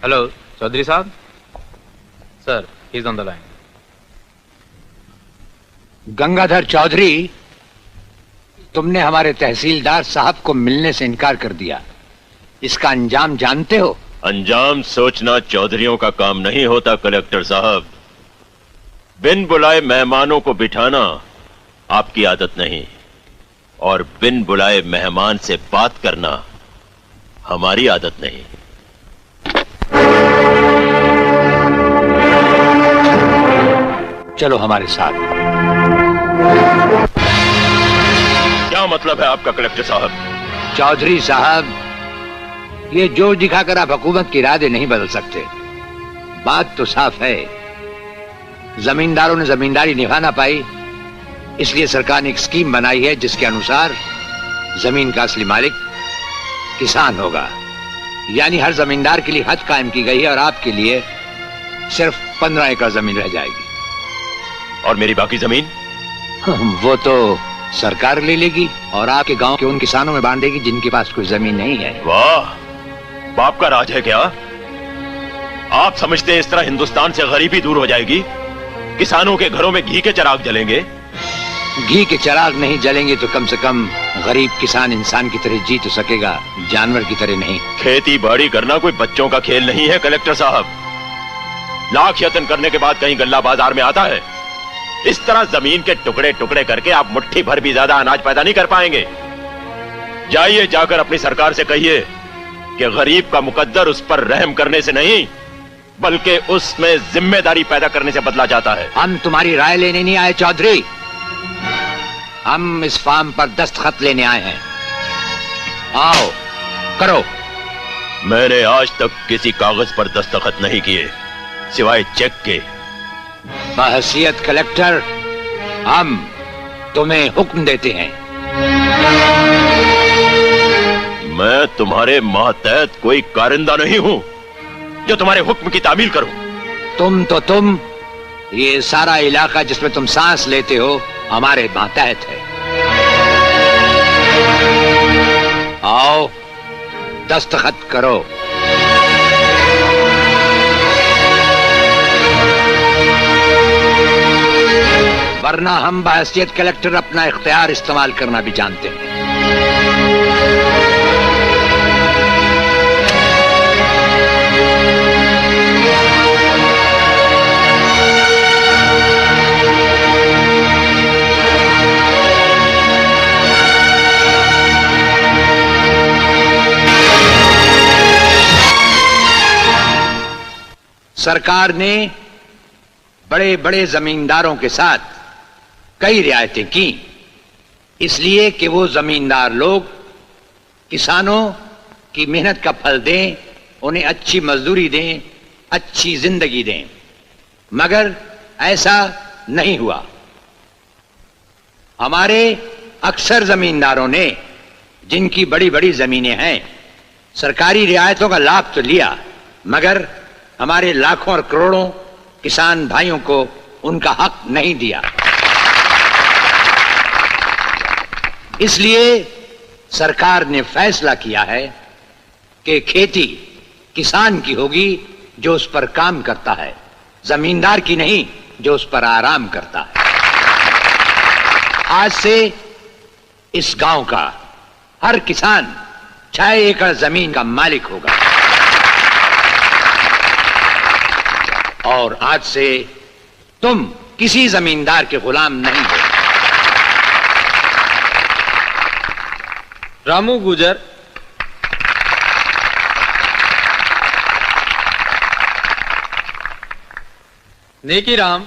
Hello Chaudhary साहब, sir he is on the line. Gangadhar Chaudhary, तुमने हमारे तहसीलदार साहब को मिलने से इनकार कर दिया। इसका अंजाम जानते हो? अंजाम सोचना चौधरियों का काम नहीं होता कलेक्टर साहब। बिन बुलाए मेहमानों को बिठाना आपकी आदत नहीं, और बिन बुलाए मेहमान से बात करना हमारी आदत नहीं। चलो हमारे साथ। क्या मतलब है आपका कलेक्टर साहब? चौधरी साहब, ये जोर दिखाकर आप हुकूमत के इरादे नहीं बदल सकते। बात तो साफ है, जमींदारों ने जमींदारी निभा ना पाई, इसलिए सरकार ने एक स्कीम बनाई है जिसके अनुसार जमीन का असली मालिक किसान होगा। यानी हर जमींदार के लिए हद कायम की गई है और आपके लिए सिर्फ 15 एकड़ जमीन रह जाएगी। और मेरी बाकी जमीन? वो तो सरकार ले लेगी और आपके गांव के उन किसानों में बांट देगी जिनके पास कोई जमीन नहीं है। वाह, बाप का राज है क्या? आप समझते हैं इस तरह हिंदुस्तान से गरीबी दूर हो जाएगी? किसानों के घरों में घी के चिराग जलेंगे? घी के चिराग नहीं जलेंगे तो कम से कम गरीब किसान इंसान की तरह जी तो सकेगा, जानवर की तरह नहीं। खेती बाड़ी करना कोई बच्चों का खेल नहीं है कलेक्टर साहब। लाख यत्न करने के बाद कहीं गल्ला बाजार में आता है? इस तरह जमीन के टुकड़े टुकड़े करके आप मुट्ठी भर भी ज्यादा अनाज पैदा नहीं कर पाएंगे। जाइए, जाकर अपनी सरकार से कहिए कि गरीब का मुकद्दर उस पर रहम करने से नहीं बल्कि उसमें जिम्मेदारी पैदा करने से बदला जाता है। हम तुम्हारी राय लेने नहीं आए चौधरी, हम इस फार्म पर दस्तखत लेने आए हैं। आओ करो। मैंने आज तक किसी कागज पर दस्तखत नहीं किए सिवाय चेक के। बहैसियत कलेक्टर हम तुम्हें हुक्म देते हैं। मैं तुम्हारे मातहत कोई कारिंदा नहीं हूं जो तुम्हारे हुक्म की तामील करूं। तुम ये सारा इलाका जिसमें तुम सांस लेते हो हमारे मातहत है। आओ दस्तखत करो। वरना हम बहैसियत कलेक्टर अपना इख्तियार इस्तेमाल करना भी जानते हैं। सरकार ने बड़े बड़े जमींदारों के साथ कई रियायतें की, इसलिए कि वो जमींदार लोग किसानों की मेहनत का फल दें, उन्हें अच्छी मजदूरी दें, अच्छी जिंदगी दें। मगर ऐसा नहीं हुआ। हमारे अक्सर जमींदारों ने, जिनकी बड़ी बड़ी जमीनें हैं, सरकारी रियायतों का लाभ तो लिया, मगर हमारे लाखों और करोड़ों किसान भाइयों को उनका हक नहीं दिया। इसलिए सरकार ने फैसला किया है कि खेती किसान की होगी जो उस पर काम करता है, जमींदार की नहीं जो उस पर आराम करता है। आज से इस गांव का हर किसान 6 एकड़ जमीन का मालिक होगा और आज से तुम किसी जमींदार के गुलाम नहीं हो। रामू गुजर, नेकी राम,